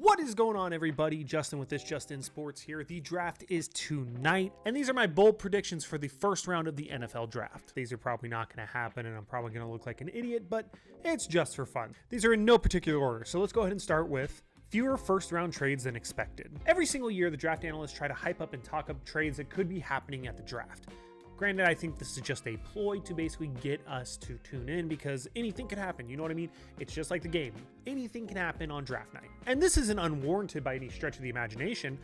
What is going on, everybody? Justin with this Just In Sports here. The draft is tonight, and these are my bold predictions for the first round of the NFL draft. These are probably not going to happen, and I'm probably going to look like an idiot, but it's just for fun. These are in no particular order, so let's go ahead and start with fewer first-round trades than expected. Every single year, the draft analysts try to hype up and talk up trades that could be happening at the draft. Granted, I think this is just a ploy to basically get us to tune in because anything can happen, you know what I mean? It's just like the game. Anything can happen on draft night. And this isn't unwarranted by any stretch of the imagination.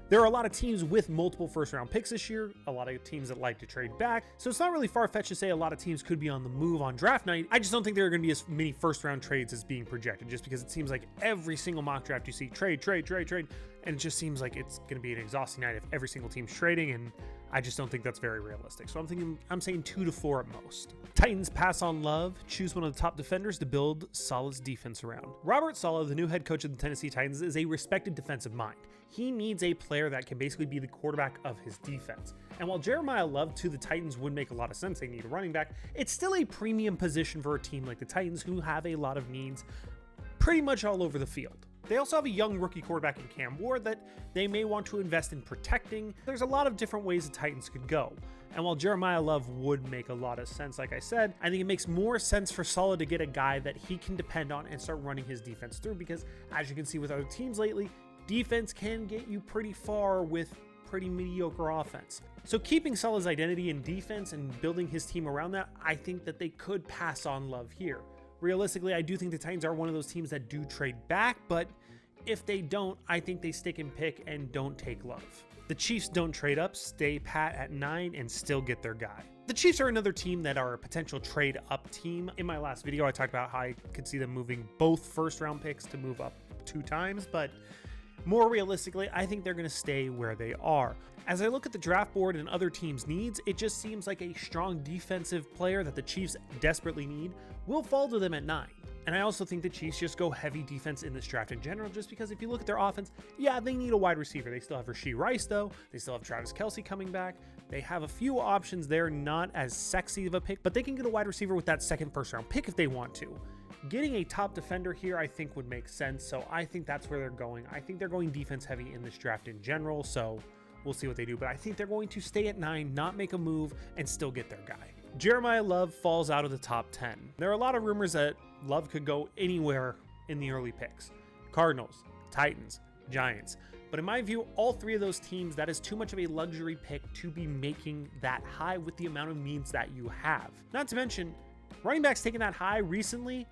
There are a lot of teams with multiple first-round picks this year, a lot of teams that like to trade back, so it's not really far-fetched to say a lot of teams could be on the move on draft night. I just don't think there are going to be as many first-round trades as being projected, just because it seems like every single mock draft you see trade, and it just seems like it's going to be an exhausting night if every single team's trading, and I just don't think that's very realistic. So I'm saying 2 to 4 at most. Titans pass on Love, choose one of the top defenders to build Saleh's defense around. Robert Saleh, the new head coach of the Tennessee Titans, is a respected defensive mind. He needs a player that can basically be the quarterback of his defense. And while Jeremiyah Love to the Titans would make a lot of sense, they need a running back, it's still a premium position for a team like the Titans who have a lot of needs pretty much all over the field. They also have a young rookie quarterback in Cam Ward that they may want to invest in protecting. There's a lot of different ways the Titans could go. And while Jeremiyah Love would make a lot of sense, like I said, I think it makes more sense for Saleh to get a guy that he can depend on and start running his defense through, because as you can see with other teams lately, defense can get you pretty far with pretty mediocre offense. So keeping Saleh's identity in defense and building his team around that, I think that they could pass on Love here. Realistically, I do think the Titans are one of those teams that do trade back, but if they don't, I think they stick and pick and don't take Love. The Chiefs don't trade up, stay pat at 9, and still get their guy. The Chiefs are another team that are a potential trade up team. In my last video, I talked about how I could see them moving both first round picks to move up 2 times, but more realistically, I think they're going to stay where they are. As I look at the draft board and other teams' needs, it just seems like a strong defensive player that the Chiefs desperately need will fall to them at 9. And I also think the Chiefs just go heavy defense in this draft in general, just because if you look at their offense, yeah, they need a wide receiver. They still have Rashee Rice, though. They still have Travis Kelce coming back. They have a few options there, not as sexy of a pick, but they can get a wide receiver with that second first-round pick if they want to. Getting a top defender here, I think, would make sense, so I think that's where they're going. I think they're going defense heavy in this draft in general, so we'll see what they do, but I think they're going to stay at 9, not make a move, and still get their guy. Jeremiyah Love falls out of the top 10. There are a lot of rumors that Love could go anywhere in the early picks. Cardinals, Titans, Giants. But in my view, all 3 of those teams, that is too much of a luxury pick to be making that high with the amount of needs that you have. Not to mention, running backs taking that high recently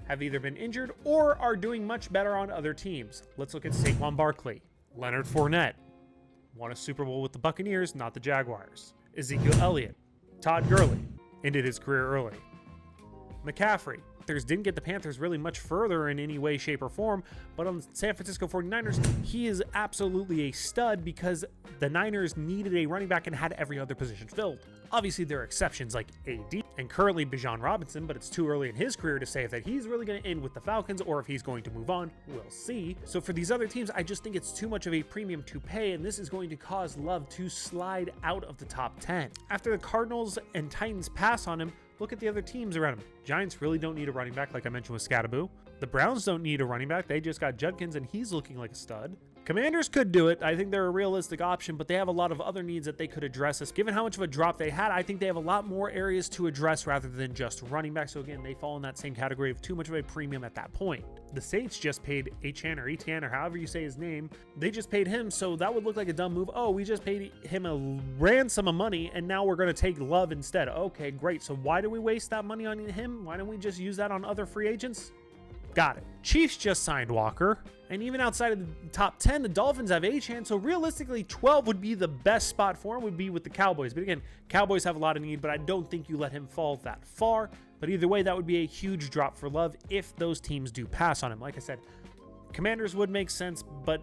have either been injured or are doing much better on other teams. Let's look at Saquon Barkley, Leonard Fournette, won a Super Bowl with the Buccaneers, not the Jaguars. Ezekiel Elliott, Todd Gurley, ended his career early. McCaffrey, didn't get the Panthers really much further in any way, shape, or form, but on the San Francisco 49ers, he is absolutely a stud because the Niners needed a running back and had every other position filled. Obviously, there are exceptions like AD and currently Bijan Robinson, but it's too early in his career to say if that he's really going to end with the Falcons or if he's going to move on. We'll see. So for these other teams, I just think it's too much of a premium to pay, and this is going to cause Love to slide out of the top 10. After the Cardinals and Titans pass on him, look at the other teams around him. Giants really don't need a running back, like I mentioned with Scattaboo. The Browns don't need a running back. They just got Judkins, and he's looking like a stud. Commanders could do it. I think they're a realistic option, but they have a lot of other needs that they could address. Given how much of a drop they had, I think they have a lot more areas to address rather than just running back. So again, they fall in that same category of too much of a premium at that point. The Saints just paid Achan or Etienne or however you say his name. They just paid him, so that would look like a dumb move. Oh, we just paid him a ransom of money, and now we're going to take Love instead. Okay, great. So why do we waste that money on him? Why don't we just use that on other free agents? Got it. Chiefs just signed Walker, and even outside of the top 10, the Dolphins have Achan, so realistically 12 would be the best spot for him, would be with the Cowboys. But again, Cowboys have a lot of need, but I don't think you let him fall that far. But either way, that would be a huge drop for Love if those teams do pass on him. Like I said, Commanders would make sense, but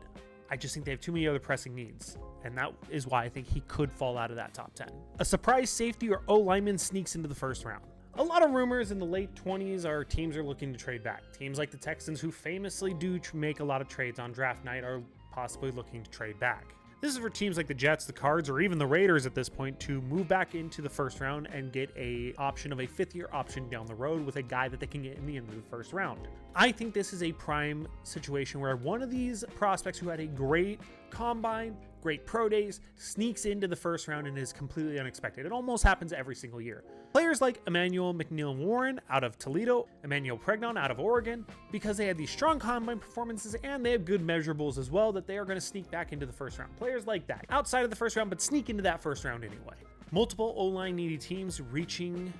I just think they have too many other pressing needs. And that is why I think he could fall out of that top 10. A surprise safety or O-lineman sneaks into the first round. A lot of rumors in the late 20s are teams are looking to trade back. Teams like the Texans, who famously do make a lot of trades on draft night, are possibly looking to trade back. This is for teams like the Jets, the Cards, or even the Raiders at this point to move back into the first round and get a option of a fifth-year option down the road with a guy that they can get in the end of the first round. I think this is a prime situation where one of these prospects who had a great combine, great pro days, sneaks into the first round and is completely unexpected. It almost happens every single year. Players like Emmanuel McNeil-Warren out of Toledo, Emmanuel Pregnon out of Oregon, because they had these strong combine performances and they have good measurables as well, that they are going to sneak back into the first round. Players like that, outside of the first round, but sneak into that first round anyway. Multiple O-line needy teams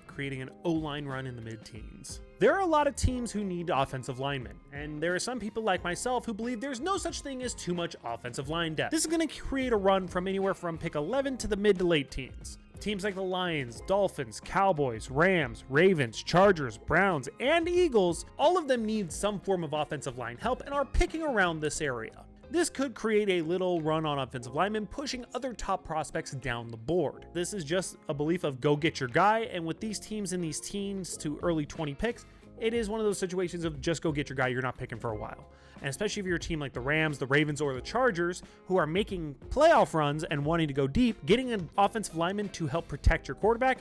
creating an O-line run in the mid-teens. There are a lot of teams who need offensive linemen, and there are some people like myself who believe there's no such thing as too much offensive line depth. This is going to create a run from anywhere from pick 11 to the mid to late teens. Teams like the Lions, Dolphins, Cowboys, Rams, Ravens, Chargers, Browns, and Eagles, all of them need some form of offensive line help and are picking around this area. This could create a little run on offensive linemen, pushing other top prospects down the board. This is just a belief of go get your guy, and with these teams in these teens to early 20 picks, it is one of those situations of just go get your guy you're not picking for a while. And especially if you're a team like the Rams, the Ravens, or the Chargers, who are making playoff runs and wanting to go deep, getting an offensive lineman to help protect your quarterback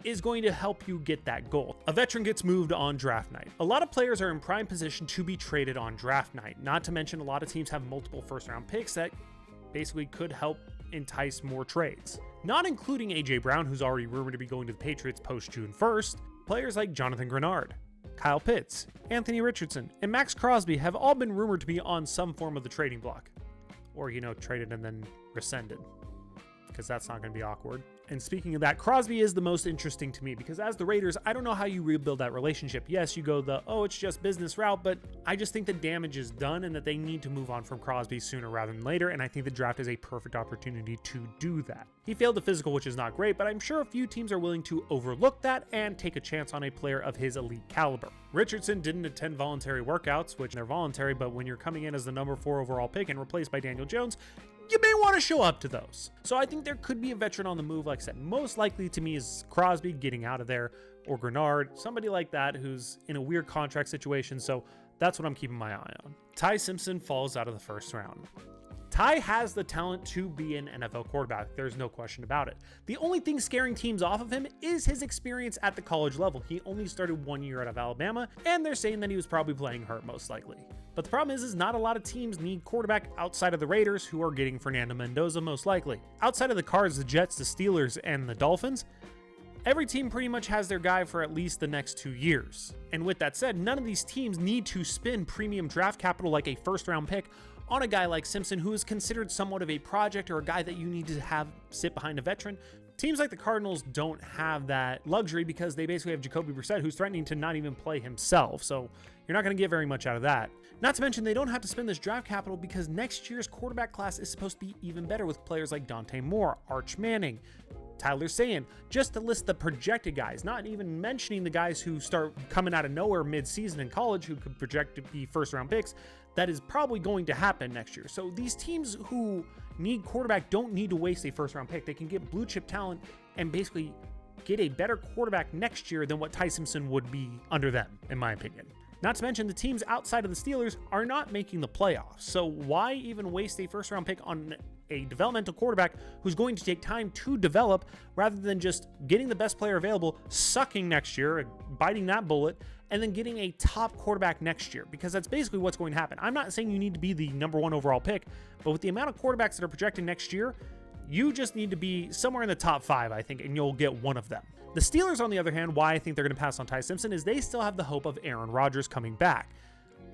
is going to help you get that goal. A veteran gets moved on draft night. A lot of players are in prime position to be traded on draft night. Not to mention a lot of teams have multiple first round picks that basically could help entice more trades. Not including AJ Brown, who's already rumored to be going to the Patriots post June 1st. Players like Jonathan Grenard, Kyle Pitts, Anthony Richardson, and Max Crosby have all been rumored to be on some form of the trading block. Or, traded and then rescinded, because that's not going to be awkward. And speaking of that, Crosby is the most interesting to me because as the Raiders, I don't know how you rebuild that relationship. Yes, you go it's just business route, but I just think the damage is done and that they need to move on from Crosby sooner rather than later, and I think the draft is a perfect opportunity to do that. He failed the physical, which is not great, but I'm sure a few teams are willing to overlook that and take a chance on a player of his elite caliber. Richardson didn't attend voluntary workouts, which they're voluntary, but when you're coming in as the number 4 overall pick and replaced by Daniel Jones, you may want to show up to those. So I think there could be a veteran on the move. Like I said, most likely to me is Crosby getting out of there, or Grenard, somebody like that who's in a weird contract situation. So that's what I'm keeping my eye on. Ty Simpson falls out of the first round. Ty has the talent to be an NFL quarterback. There's no question about it. The only thing scaring teams off of him is his experience at the college level. He only started 1 year out of Alabama, and they're saying that he was probably playing hurt most likely. But the problem is not a lot of teams need quarterback outside of the Raiders, who are getting Fernando Mendoza most likely. Outside of the Cards, the Jets, the Steelers, and the Dolphins, every team pretty much has their guy for at least the next 2 years. And with that said, none of these teams need to spend premium draft capital like a first round pick on a guy like Simpson, who is considered somewhat of a project or a guy that you need to have sit behind a veteran. Teams like the Cardinals don't have that luxury because they basically have Jacoby Brissett, who's threatening to not even play himself. So you're not going to get very much out of that. Not to mention, they don't have to spend this draft capital because next year's quarterback class is supposed to be even better with players like Dante Moore, Arch Manning, Tyler Sayan, just to list the projected guys, not even mentioning the guys who start coming out of nowhere mid-season in college who could project to be first-round picks. That is probably going to happen next year. So these teams who need quarterback don't need to waste a first-round pick. They can get blue-chip talent and basically get a better quarterback next year than what Ty Simpson would be under them, in my opinion. Not to mention, the teams outside of the Steelers are not making the playoffs. So why even waste a first-round pick on a developmental quarterback who's going to take time to develop rather than just getting the best player available, sucking next year, biting that bullet, and then getting a top quarterback next year? Because that's basically what's going to happen. I'm not saying you need to be the number 1 overall pick, but with the amount of quarterbacks that are projected next year, you just need to be somewhere in the top 5, I think, and you'll get one of them. The Steelers, on the other hand, why I think they're going to pass on Ty Simpson is they still have the hope of Aaron Rodgers coming back.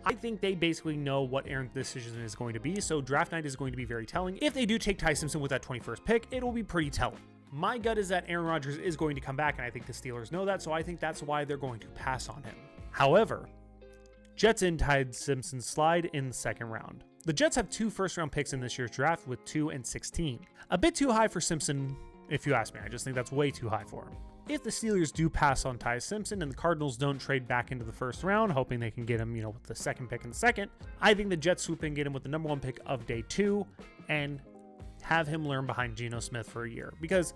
I think they basically know what Aaron's decision is going to be, so draft night is going to be very telling. If they do take Ty Simpson with that 21st pick, it will be pretty telling. My gut is that Aaron Rodgers is going to come back, and I think the Steelers know that, so I think that's why they're going to pass on him. However, Jets in Ty Simpson's slide in the second round. The Jets have 2 first-round picks in this year's draft with 2 and 16. A bit too high for Simpson, if you ask me. I just think that's way too high for him. If the Steelers do pass on Ty Simpson and the Cardinals don't trade back into the first round, hoping they can get him, with the second pick in the second, I think the Jets swoop in, get him with the number 1 pick of day 2, and have him learn behind Geno Smith for a year. Because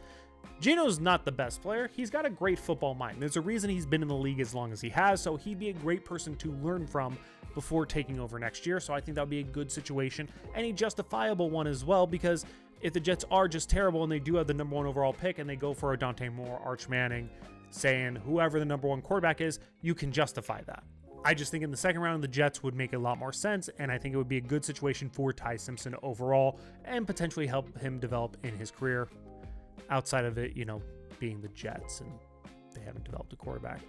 Geno's not the best player. He's got a great football mind. There's a reason he's been in the league as long as he has, so he'd be a great person to learn from before taking over next year. So I think that would be a good situation and a justifiable one as well, because if the Jets are just terrible and they do have the number 1 overall pick and they go for a Dante Moore, Arch Manning, saying whoever the number 1 quarterback is, you can justify that. I just think in the second round, the Jets would make a lot more sense, and I think it would be a good situation for Ty Simpson overall and potentially help him develop in his career outside of it, being the Jets, and they haven't developed a quarterback,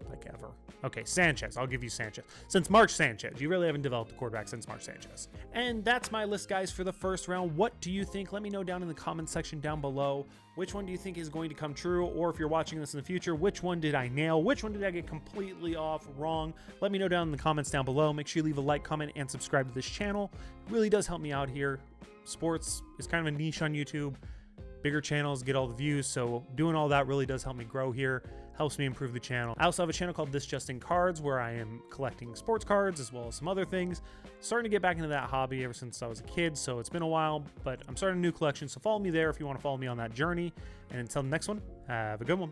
like ever. Okay, Sanchez. I'll give you Sanchez. Since Mark Sanchez. You really haven't developed a quarterback since Mark Sanchez. And that's my list, guys, for the first round. What do you think? Let me know down in the comments section down below. Which one do you think is going to come true? Or if you're watching this in the future, which one did I nail? Which one did I get completely off wrong? Let me know down in the comments down below. Make sure you leave a like, comment, and subscribe to this channel. It really does help me out here. Sports is kind of a niche on YouTube. Bigger channels get all the views, so doing all that really does help me grow here, helps me improve the channel. I also have a channel called This Just In Cards where I am collecting sports cards as well as some other things. Starting to get back into that hobby ever since I was a kid, so it's been a while, but I'm starting a new collection, so follow me there if you want to follow me on that journey. And until the next one, have a good one.